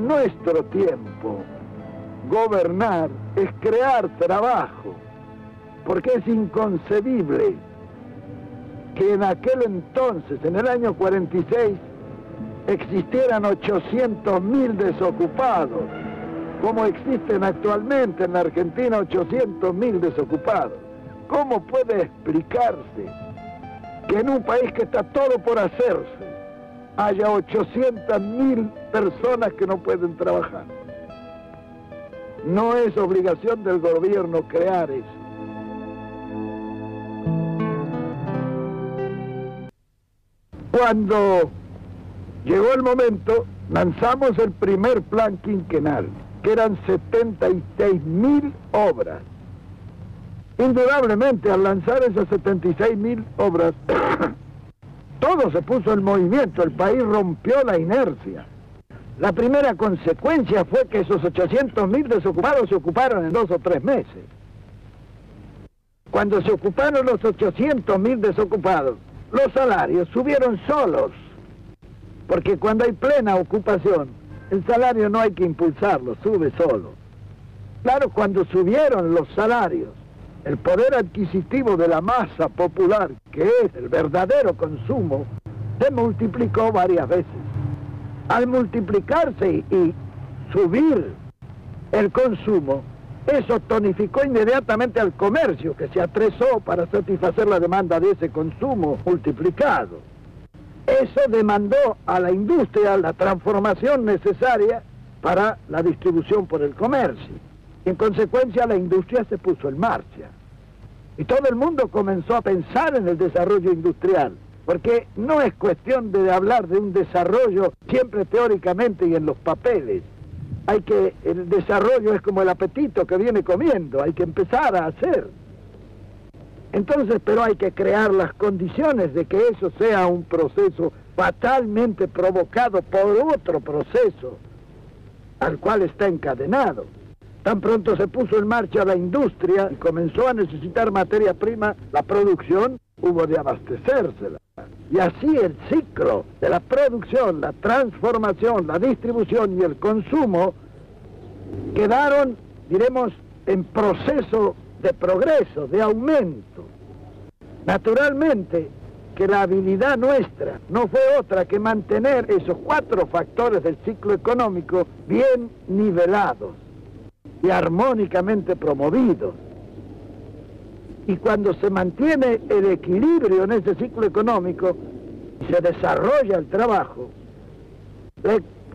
en nuestro tiempo, gobernar es crear trabajo, porque es inconcebible que en aquel entonces, en el año 46, existieran 800.000 desocupados, como existen actualmente en la Argentina 800.000 desocupados. ¿Cómo puede explicarse que en un país que está todo por hacerse haya 800.000 personas que no pueden trabajar? No es obligación del gobierno crear eso. Cuando llegó el momento, lanzamos el primer plan quinquenal, que eran 76.000 obras. Indudablemente, al lanzar esas 76.000 obras, todo se puso en movimiento, el país rompió la inercia. La primera consecuencia fue que esos 800.000 desocupados se ocuparon en 2 o 3 meses. Cuando se ocuparon los 800.000 desocupados, los salarios subieron solos, porque cuando hay plena ocupación, el salario no hay que impulsarlo, sube solo. Claro, cuando subieron los salarios, el poder adquisitivo de la masa popular, que es el verdadero consumo, se multiplicó varias veces. Al multiplicarse y subir el consumo, eso tonificó inmediatamente al comercio, que se atresó para satisfacer la demanda de ese consumo multiplicado. Eso demandó a la industria la transformación necesaria para la distribución por el comercio. En consecuencia, la industria se puso en marcha. Y todo el mundo comenzó a pensar en el desarrollo industrial, porque no es cuestión de hablar de un desarrollo siempre teóricamente y en los papeles. El desarrollo es como el apetito que viene comiendo, hay que empezar a hacer. Entonces, pero hay que crear las condiciones de que eso sea un proceso fatalmente provocado por otro proceso al cual está encadenado. Tan pronto se puso en marcha la industria y comenzó a necesitar materia prima, la producción hubo de abastecérsela. Y así el ciclo de la producción, la transformación, la distribución y el consumo quedaron, diremos, en proceso de progreso, de aumento. Naturalmente que la habilidad nuestra no fue otra que mantener esos 4 factores del ciclo económico bien nivelados y armónicamente promovidos. Y cuando se mantiene el equilibrio en ese ciclo económico y se desarrolla el trabajo,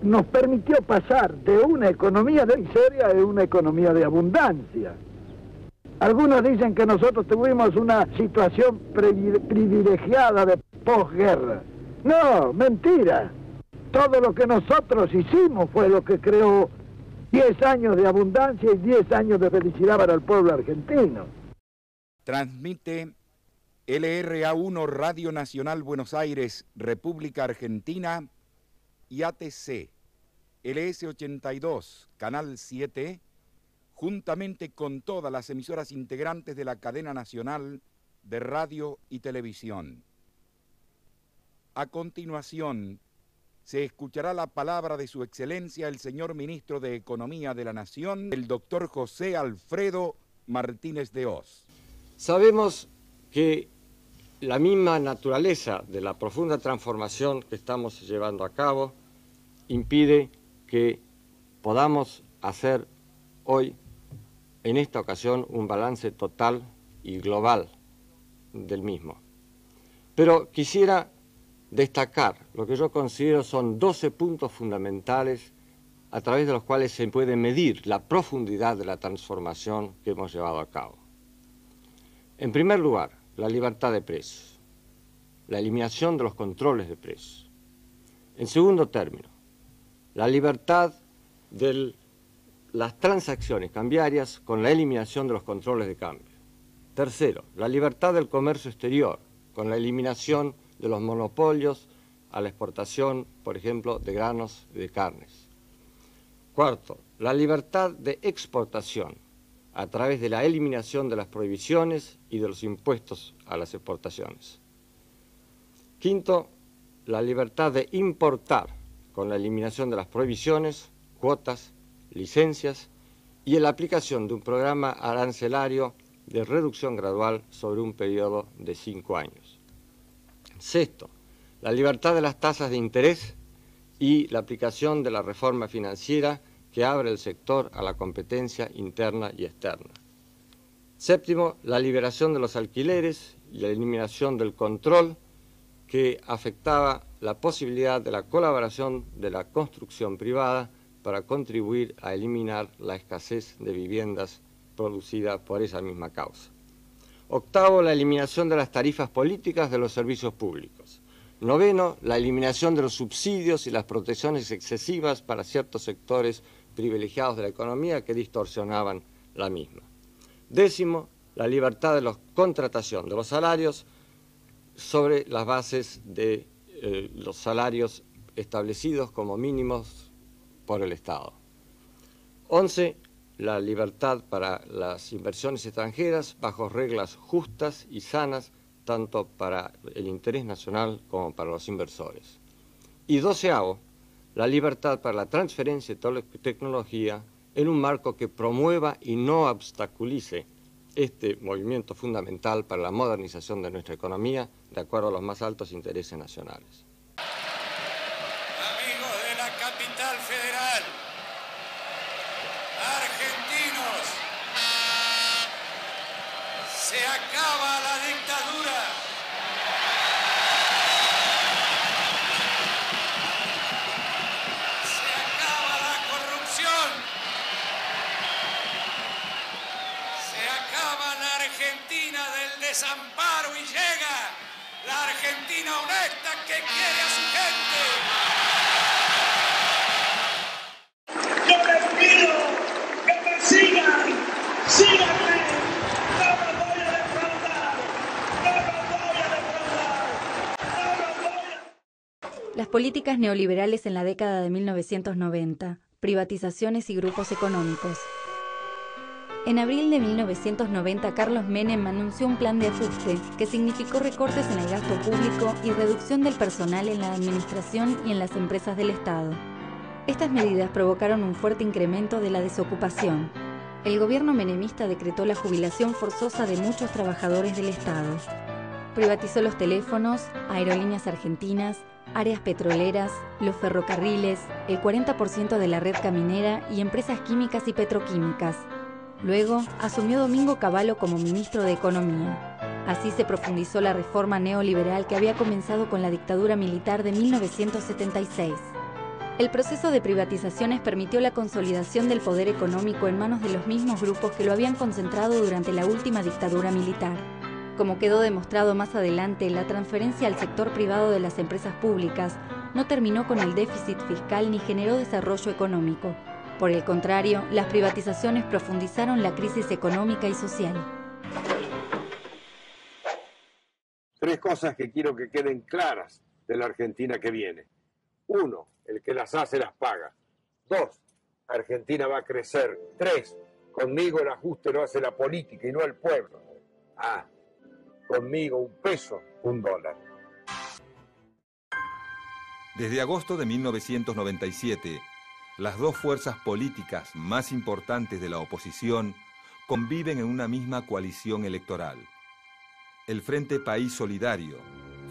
nos permitió pasar de una economía de miseria a una economía de abundancia. Algunos dicen que nosotros tuvimos una situación privilegiada de posguerra. No, mentira. Todo lo que nosotros hicimos fue lo que creó 10 años de abundancia y 10 años de felicidad para el pueblo argentino. Transmite LRA1 Radio Nacional Buenos Aires, República Argentina, y ATC, LS82, Canal 7, juntamente con todas las emisoras integrantes de la cadena nacional de radio y televisión. A continuación, se escuchará la palabra de su excelencia el señor ministro de Economía de la Nación, el doctor José Alfredo Martínez de Hoz. Sabemos que la misma naturaleza de la profunda transformación que estamos llevando a cabo impide que podamos hacer hoy, en esta ocasión, un balance total y global del mismo. Pero quisiera destacar lo que yo considero son 12 puntos fundamentales a través de los cuales se puede medir la profundidad de la transformación que hemos llevado a cabo. En primer lugar, la libertad de precios, la eliminación de los controles de precios. En segundo término, la libertad de las transacciones cambiarias con la eliminación de los controles de cambio. Tercero, la libertad del comercio exterior, con la eliminación de los monopolios a la exportación, por ejemplo, de granos y de carnes. Cuarto, la libertad de exportación, a través de la eliminación de las prohibiciones y de los impuestos a las exportaciones. Quinto, la libertad de importar, con la eliminación de las prohibiciones, cuotas, licencias y en la aplicación de un programa arancelario de reducción gradual sobre un periodo de 5 años. Sexto, la libertad de las tasas de interés y la aplicación de la reforma financiera que abre el sector a la competencia interna y externa. Séptimo, la liberación de los alquileres y la eliminación del control que afectaba la posibilidad de la colaboración de la construcción privada para contribuir a eliminar la escasez de viviendas producida por esa misma causa. Octavo, la eliminación de las tarifas políticas de los servicios públicos. Noveno, la eliminación de los subsidios y las protecciones excesivas para ciertos sectores privilegiados de la economía que distorsionaban la misma. Décimo, la libertad de la contratación de los salarios sobre las bases de los salarios establecidos como mínimos por el Estado. 11, la libertad para las inversiones extranjeras bajo reglas justas y sanas, tanto para el interés nacional como para los inversores. Y 12avo, la libertad para la transferencia de tecnología en un marco que promueva y no obstaculice este movimiento fundamental para la modernización de nuestra economía de acuerdo a los más altos intereses nacionales. Amigos de la capital federal, argentinos, se acaba la dictadura. Se acaba la corrupción. Se acaba la Argentina del desamparo y llega la Argentina honesta que quiere a su gente. Yo les pido que me sigan, síganme, no los voy a defraudar, no los voy a defraudar, no los voy a... Las políticas neoliberales en la década de 1990, privatizaciones y grupos económicos. En abril de 1990, Carlos Menem anunció un plan de ajuste que significó recortes en el gasto público y reducción del personal en la administración y en las empresas del Estado. Estas medidas provocaron un fuerte incremento de la desocupación. El gobierno menemista decretó la jubilación forzosa de muchos trabajadores del Estado. Privatizó los teléfonos, aerolíneas argentinas, áreas petroleras, los ferrocarriles, el 40% de la red caminera y empresas químicas y petroquímicas. Luego, asumió Domingo Cavallo como ministro de Economía. Así se profundizó la reforma neoliberal que había comenzado con la dictadura militar de 1976. El proceso de privatizaciones permitió la consolidación del poder económico en manos de los mismos grupos que lo habían concentrado durante la última dictadura militar. Como quedó demostrado más adelante, la transferencia al sector privado de las empresas públicas no terminó con el déficit fiscal ni generó desarrollo económico. Por el contrario, las privatizaciones profundizaron la crisis económica y social. Tres cosas que quiero que queden claras de la Argentina que viene. 1, el que las hace las paga. 2, Argentina va a crecer. 3, conmigo el ajuste lo hace la política y no el pueblo. Conmigo un peso, un dólar. Desde agosto de 1997, las dos fuerzas políticas más importantes de la oposición conviven en una misma coalición electoral. El Frente País Solidario,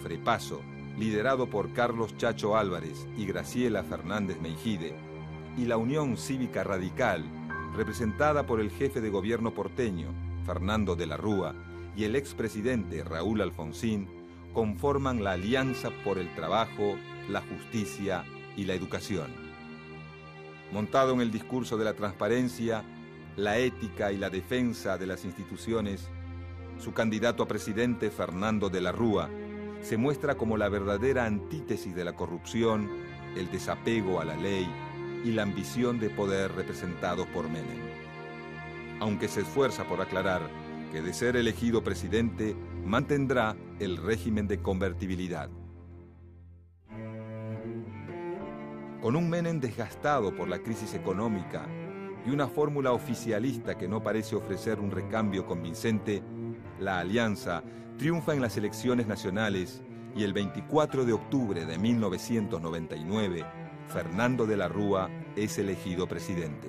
FREPASO, liderado por Carlos Chacho Álvarez y Graciela Fernández Meijide, y la Unión Cívica Radical, representada por el jefe de gobierno porteño, Fernando de la Rúa, y el expresidente Raúl Alfonsín, conforman la Alianza por el Trabajo, la Justicia y la Educación. Montado en el discurso de la transparencia, la ética y la defensa de las instituciones, su candidato a presidente, Fernando de la Rúa, se muestra como la verdadera antítesis de la corrupción, el desapego a la ley y la ambición de poder representados por Menem. Aunque se esfuerza por aclarar que de ser elegido presidente, mantendrá el régimen de convertibilidad. Con un Menem desgastado por la crisis económica y una fórmula oficialista que no parece ofrecer un recambio convincente, la Alianza triunfa en las elecciones nacionales y el 24 de octubre de 1999 Fernando de la Rúa es elegido presidente.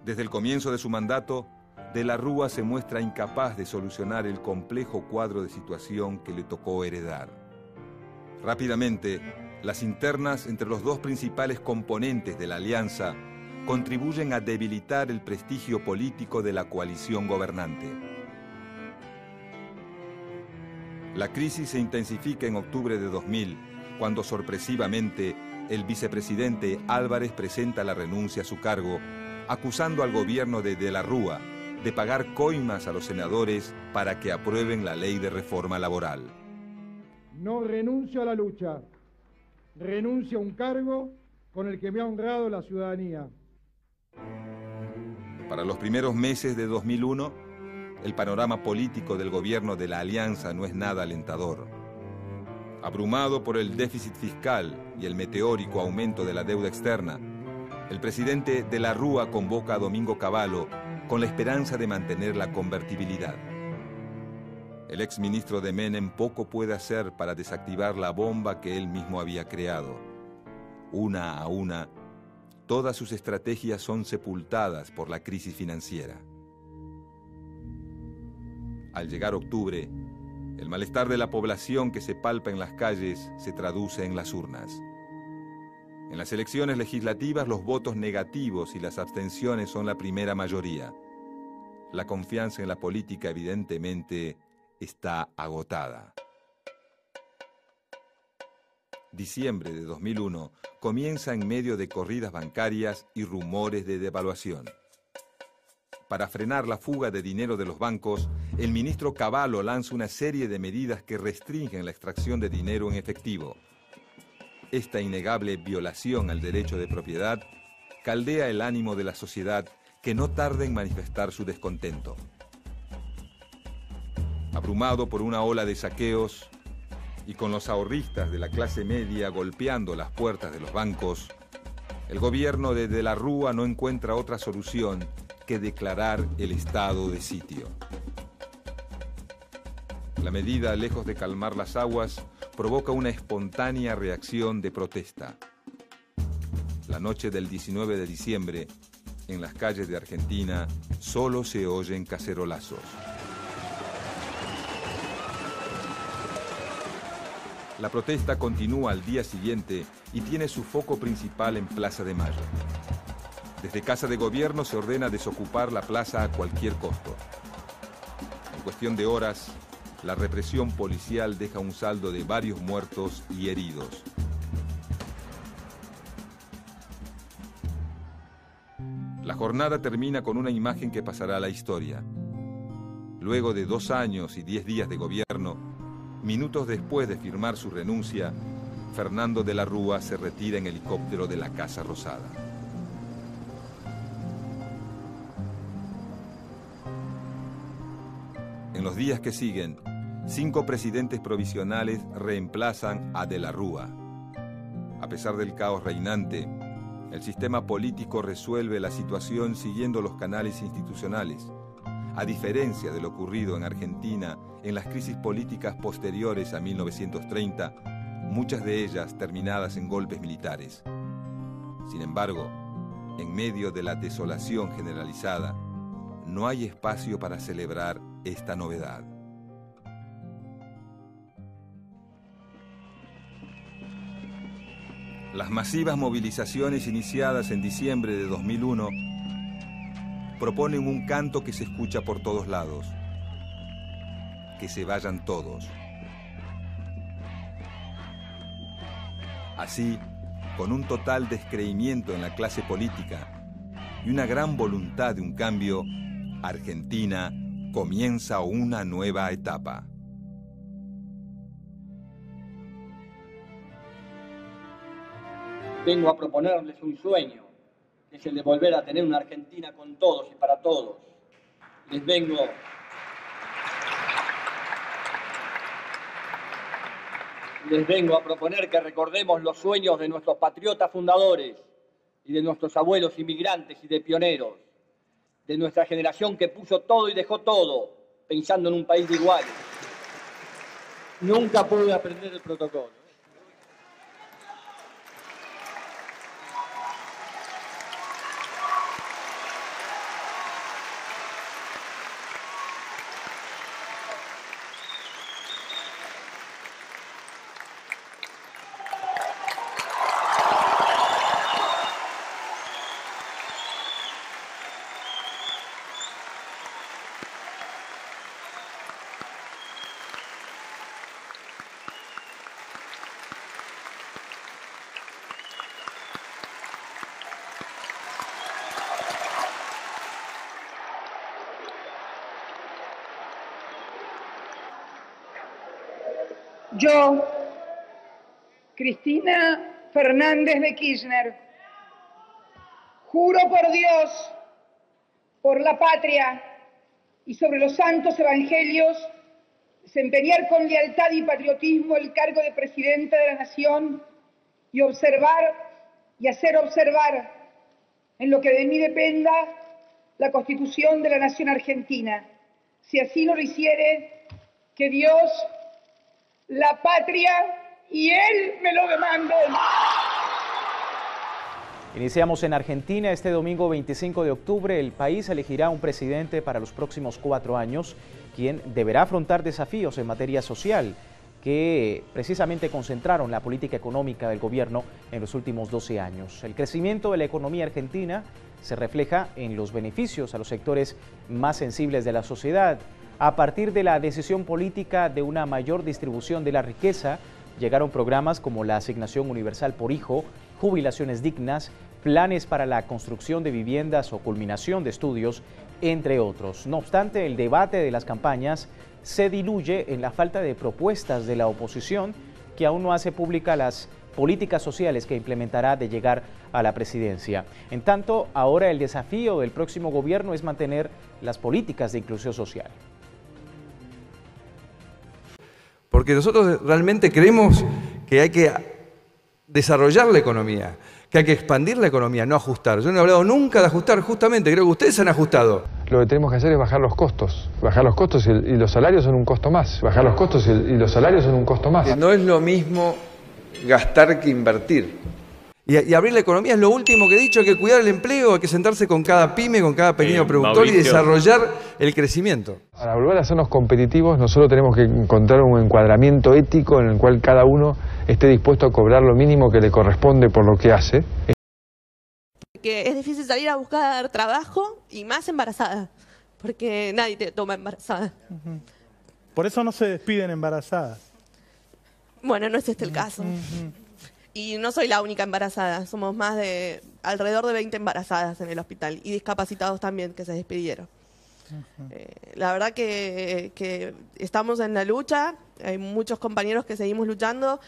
Desde el comienzo de su mandato, de la Rúa se muestra incapaz de solucionar el complejo cuadro de situación que le tocó heredar. Rápidamente, las internas entre los dos principales componentes de la alianza contribuyen a debilitar el prestigio político de la coalición gobernante. La crisis se intensifica en octubre de 2000, cuando sorpresivamente el vicepresidente Álvarez presenta la renuncia a su cargo, acusando al gobierno de la Rúa de pagar coimas a los senadores para que aprueben la ley de reforma laboral. No renuncio a la lucha, renuncio a un cargo con el que me ha honrado la ciudadanía. Para los primeros meses de 2001, el panorama político del gobierno de la Alianza no es nada alentador. Abrumado por el déficit fiscal y el meteórico aumento de la deuda externa, el presidente de la Rúa convoca a Domingo Cavallo con la esperanza de mantener la convertibilidad. El exministro de Menem poco puede hacer para desactivar la bomba que él mismo había creado. Una a una, todas sus estrategias son sepultadas por la crisis financiera. Al llegar octubre, el malestar de la población que se palpa en las calles se traduce en las urnas. En las elecciones legislativas, los votos negativos y las abstenciones son la primera mayoría. La confianza en la política, evidentemente, está agotada. Diciembre de 2001 comienza en medio de corridas bancarias y rumores de devaluación. Para frenar la fuga de dinero de los bancos, el ministro Cavallo lanza una serie de medidas que restringen la extracción de dinero en efectivo. Esta innegable violación al derecho de propiedad caldea el ánimo de la sociedad, que no tarda en manifestar su descontento. Abrumado por una ola de saqueos y con los ahorristas de la clase media golpeando las puertas de los bancos, el gobierno de la Rúa no encuentra otra solución que declarar el estado de sitio. La medida, lejos de calmar las aguas, provoca una espontánea reacción de protesta. La noche del 19 de diciembre, en las calles de Argentina, solo se oyen cacerolazos. La protesta continúa al día siguiente y tiene su foco principal en Plaza de Mayo. Desde Casa de Gobierno se ordena desocupar la plaza a cualquier costo. En cuestión de horas, la represión policial deja un saldo de varios muertos y heridos. La jornada termina con una imagen que pasará a la historia. Luego de 2 años y 10 días de gobierno, minutos después de firmar su renuncia, Fernando de la Rúa se retira en helicóptero de la Casa Rosada. En los días que siguen, 5 presidentes provisionales reemplazan a de la Rúa. A pesar del caos reinante, el sistema político resuelve la situación siguiendo los canales institucionales, a diferencia de lo ocurrido en Argentina en las crisis políticas posteriores a 1930, muchas de ellas terminadas en golpes militares. Sin embargo, en medio de la desolación generalizada, no hay espacio para celebrar esta novedad. Las masivas movilizaciones iniciadas en diciembre de 2001 proponen un canto que se escucha por todos lados: que se vayan todos. Así, con un total descreimiento en la clase política y una gran voluntad de un cambio, Argentina comienza una nueva etapa. Vengo a proponerles un sueño, que es el de volver a tener una Argentina con todos y para todos. Les vengo a proponer que recordemos los sueños de nuestros patriotas fundadores y de nuestros abuelos inmigrantes y de pioneros, de nuestra generación que puso todo y dejó todo, pensando en un país de iguales. Nunca pude aprender el protocolo. Yo, Cristina Fernández de Kirchner, juro por Dios, por la patria y sobre los santos evangelios, desempeñar con lealtad y patriotismo el cargo de Presidenta de la Nación y observar y hacer observar, en lo que de mí dependa, la Constitución de la Nación Argentina. Si así no lo hiciere, que Dios, la patria y Él me lo demanden. Iniciamos en Argentina. Este domingo 25 de octubre el país elegirá un presidente para los próximos 4 años, quien deberá afrontar desafíos en materia social que precisamente concentraron la política económica del gobierno en los últimos 12 años. El crecimiento de la economía argentina se refleja en los beneficios a los sectores más sensibles de la sociedad. A partir de la decisión política de una mayor distribución de la riqueza, llegaron programas como la asignación universal por hijo, jubilaciones dignas, planes para la construcción de viviendas o culminación de estudios, entre otros. No obstante, el debate de las campañas se diluye en la falta de propuestas de la oposición, que aún no hace pública las políticas sociales que implementará de llegar a la presidencia. En tanto, ahora el desafío del próximo gobierno es mantener las políticas de inclusión social. Porque nosotros realmente creemos que hay que desarrollar la economía, que hay que expandir la economía, no ajustar. Yo no he hablado nunca de ajustar, justamente, creo que ustedes han ajustado. Lo que tenemos que hacer es bajar los costos y los salarios son un costo más. Bajar los costos y los salarios son un costo más. No es lo mismo gastar que invertir. Y abrir la economía es lo último que he dicho, hay que cuidar el empleo, hay que sentarse con cada pyme, con cada pequeño productor Mauricio. Y desarrollar el crecimiento. Para volver a hacernos competitivos, nosotros tenemos que encontrar un encuadramiento ético en el cual cada uno esté dispuesto a cobrar lo mínimo que le corresponde por lo que hace. Que es difícil salir a buscar trabajo y más embarazada, porque nadie te toma embarazada. Por eso no se despiden embarazadas. Bueno, no es este el caso. Y no soy la única embarazada, somos más de alrededor de 20 embarazadas en el hospital y discapacitados también que se despidieron. La verdad que estamos en la lucha, hay muchos compañeros que seguimos luchando,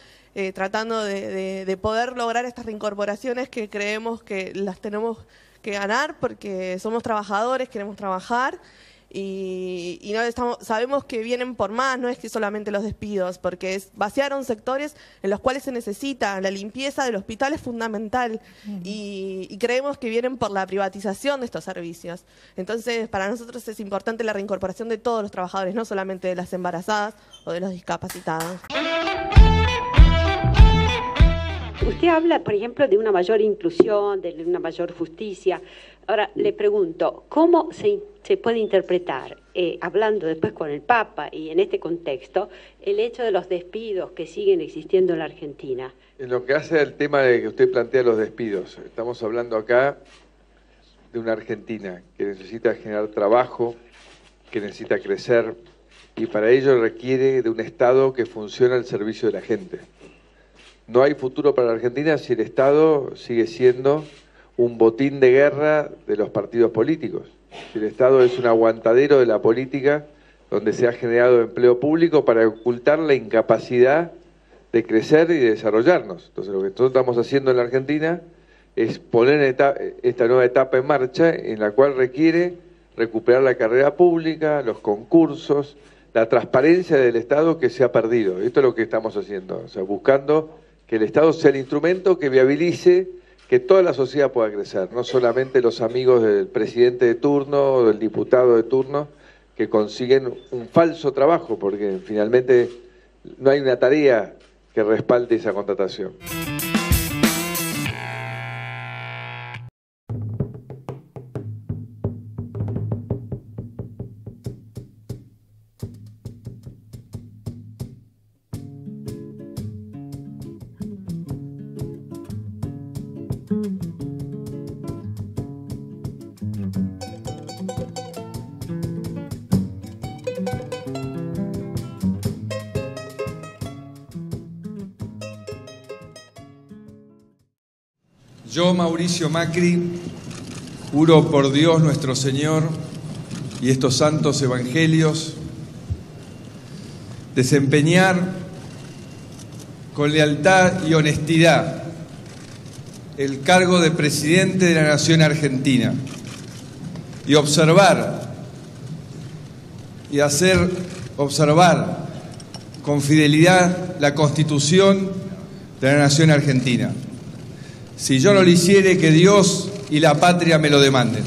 tratando de poder lograr estas reincorporaciones que creemos que las tenemos que ganar porque somos trabajadores, queremos trabajar. Y no sabemos que vienen por más, no es que solamente los despidos, porque vaciaron sectores en los cuales se necesita, la limpieza del hospital es fundamental y creemos que vienen por la privatización de estos servicios. Entonces, para nosotros es importante la reincorporación de todos los trabajadores, no solamente de las embarazadas o de los discapacitados. Usted habla, por ejemplo, de una mayor inclusión, de una mayor justicia. Ahora, le pregunto, ¿cómo se puede interpretar, hablando después con el Papa y en este contexto, el hecho de los despidos que siguen existiendo en la Argentina? En lo que hace al tema de que usted plantea los despidos, estamos hablando acá de una Argentina que necesita generar trabajo, que necesita crecer, y para ello requiere de un Estado que funcione al servicio de la gente. No hay futuro para la Argentina si el Estado sigue siendo un botín de guerra de los partidos políticos. Si el Estado es un aguantadero de la política donde se ha generado empleo público para ocultar la incapacidad de crecer y de desarrollarnos. Entonces lo que nosotros estamos haciendo en la Argentina es poner esta nueva etapa en marcha en la cual requiere recuperar la carrera pública, los concursos, la transparencia del Estado que se ha perdido. Esto es lo que estamos haciendo, o sea, buscando que el Estado sea el instrumento que viabilice que toda la sociedad pueda crecer, no solamente los amigos del presidente de turno o del diputado de turno que consiguen un falso trabajo, porque finalmente no hay una tarea que respalde esa contratación. Yo, Mauricio Macri, juro por Dios nuestro Señor y estos santos evangelios, desempeñar con lealtad y honestidad el cargo de presidente de la Nación Argentina y hacer observar con fidelidad la Constitución de la Nación Argentina. Si yo no lo hiciere, que Dios y la patria me lo demanden.